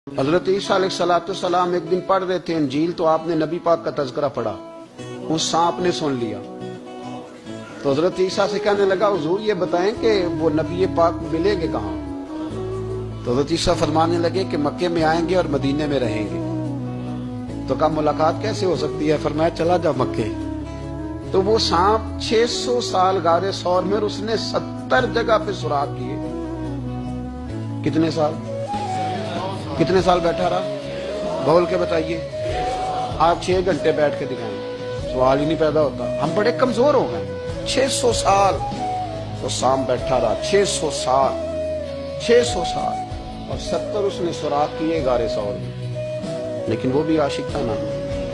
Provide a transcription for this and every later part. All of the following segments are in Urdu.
حضرت عیسیٰ علیہ السلام ایک دن پڑھ رہے تھے انجیل، تو آپ نے نبی پاک کا تذکرہ پڑھا، اس سانپ نے سن لیا تو حضرت عیسیٰ سے کہنے لگا حضور یہ بتائیں کہ وہ نبی پاک ملیں گے کہاں؟ تو حضرت عیسیٰ فرمانے لگے کہ مکے میں آئیں گے اور مدینے میں رہیں گے۔ تو کہا ملاقات کیسے ہو سکتی ہے؟ فرمایا چلا جا مکے۔ تو وہ سانپ 600 سال غار ثور میں، اور اس نے 70 جگہ پہ سوراخ کیے۔ کتنے سال بیٹھا رہا؟ بول کے بتائیے۔ آپ 6 گھنٹے بیٹھ کے دکھائیں، سوال ہی نہیں پیدا ہوتا۔ ہم بڑے کمزور ہو گئے۔ 600 سال وہ سانپ بیٹھا رہا، 600 سال اور 70 اس نے سوراخ کیے غار ثور میں، لیکن وہ بھی عاشق تھا نا۔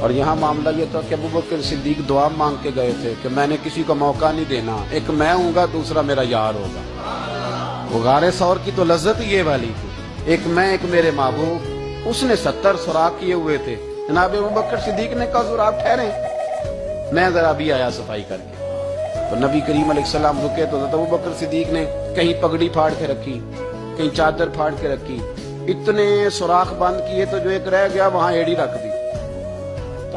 اور یہاں معاملہ یہ تھا کہ ابوبکر صدیق دعا مانگ کے گئے تھے کہ میں نے کسی کو موقع نہیں دینا، ایک میں ہوں گا، دوسرا میرا یار ہوگا۔ وہ غار ثور کی تو لذت یہ والی تھی، ایک میں ایک میرے محبوب۔ اس نے 70 سوراخ کیے ہوئے تھے۔ جناب ابوبکر صدیق نے کہا حضور آپ ٹھہریں، میں ذرا بھی آیا صفائی کر کے۔ تو نبی کریم علیہ السلام رکے تو حضرت ابوبکر صدیق نے کہیں پگڑی پھاڑ کے رکھی، کہیں چادر پھاڑ کے رکھی، اتنے سوراخ بند کیے تو جو ایک رہ گیا وہاں ایڑی رکھ دی۔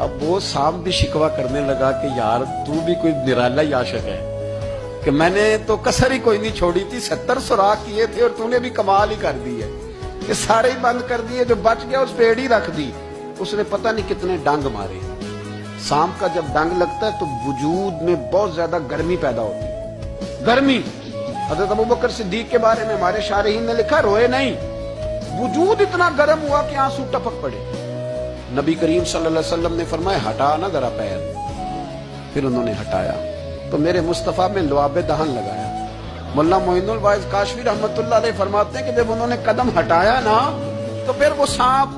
اب وہ سانپ بھی شکوہ کرنے لگا کہ یار تو بھی کوئی نرالا ہی عاشق ہے کہ میں نے تو کسر ہی کوئی نہیں چھوڑی تھی، 70 سوراخ کیے تھے اور تو نے بھی کمال ہی کر دی ہے کہ سارے ہی بند کر دیے، جو بچ گیا اس پہ ایڑی رکھ دی۔ اس نے پتہ نہیں کتنے ڈنگ مارے۔ سانپ کا جب ڈنگ لگتا ہے تو وجود میں بہت زیادہ گرمی پیدا ہوتی ہے، گرمی۔ حضرت ابوبکر صدیق کے بارے میں ہمارے شارحین نے لکھا روئے نہیں، وجود اتنا گرم ہوا کہ آنسو ٹپک پڑے۔ نبی کریم صلی اللہ علیہ وسلم نے فرمایا ہٹا نا ذرا پیر، پھر انہوں نے ہٹایا تو میرے مصطفیٰ میں لعاب دہن لگایا۔ مولا معین الواعظ کاشفی رحمت اللہ علیہ فرماتے ہیں کہ جب انہوں نے قدم ہٹایا نا تو پھر وہ سانپ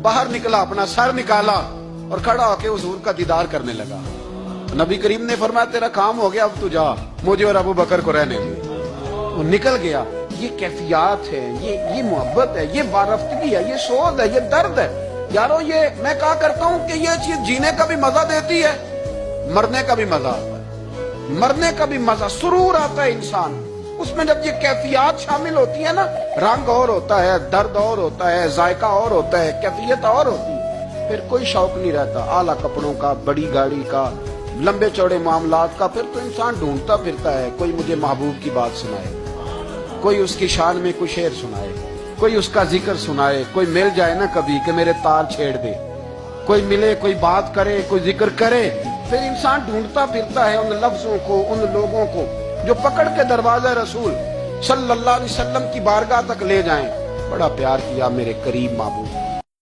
باہر نکلا، اپنا سر نکالا اور کھڑا ہو کے حضور کا دیدار کرنے لگا۔ نبی کریم نے فرمایا تیرا کام ہو گیا، اب تو جا، مجھے اور ابو بکر کو رہنے دے۔ وہ نکل گیا۔ یہ کیفیات ہے، یہ محبت ہے، یہ وارفتگی ہے، یہ سوز ہے، یہ درد ہے۔ یارو یہ میں کہا کرتا ہوں کہ یہ چیز جینے کا بھی مزہ دیتی ہے، مرنے کا بھی مزہ آتا ہے، مرنے کا بھی مزہ، سرور آتا ہے انسان اس میں جب یہ کیفیات شامل ہوتی ہے نا۔ رنگ اور ہوتا ہے، درد اور ہوتا ہے، ذائقہ اور ہوتا ہے، کیفیت اور ہوتی ہے، پھر کوئی شوق نہیں رہتا اعلیٰ کپڑوں کا، بڑی گاڑی کا، لمبے چوڑے معاملات کا۔ پھر تو انسان ڈھونڈتا پھرتا ہے کوئی مجھے محبوب کی بات سنائے، کوئی اس کی شان میں کوئی شعر سنائے، کوئی اس کا ذکر سنائے، کوئی مل جائے نا کبھی کہ میرے تار چھیڑ دے، کوئی ملے، کوئی بات کرے، کوئی ذکر کرے۔ پھر انسان ڈھونڈتا پھرتا ہے ان لفظوں کو، ان لوگوں کو جو پکڑ کے دروازہ رسول صلی اللہ علیہ وسلم کی بارگاہ تک لے جائیں۔ بڑا پیار کیا میرے قریب محبوب۔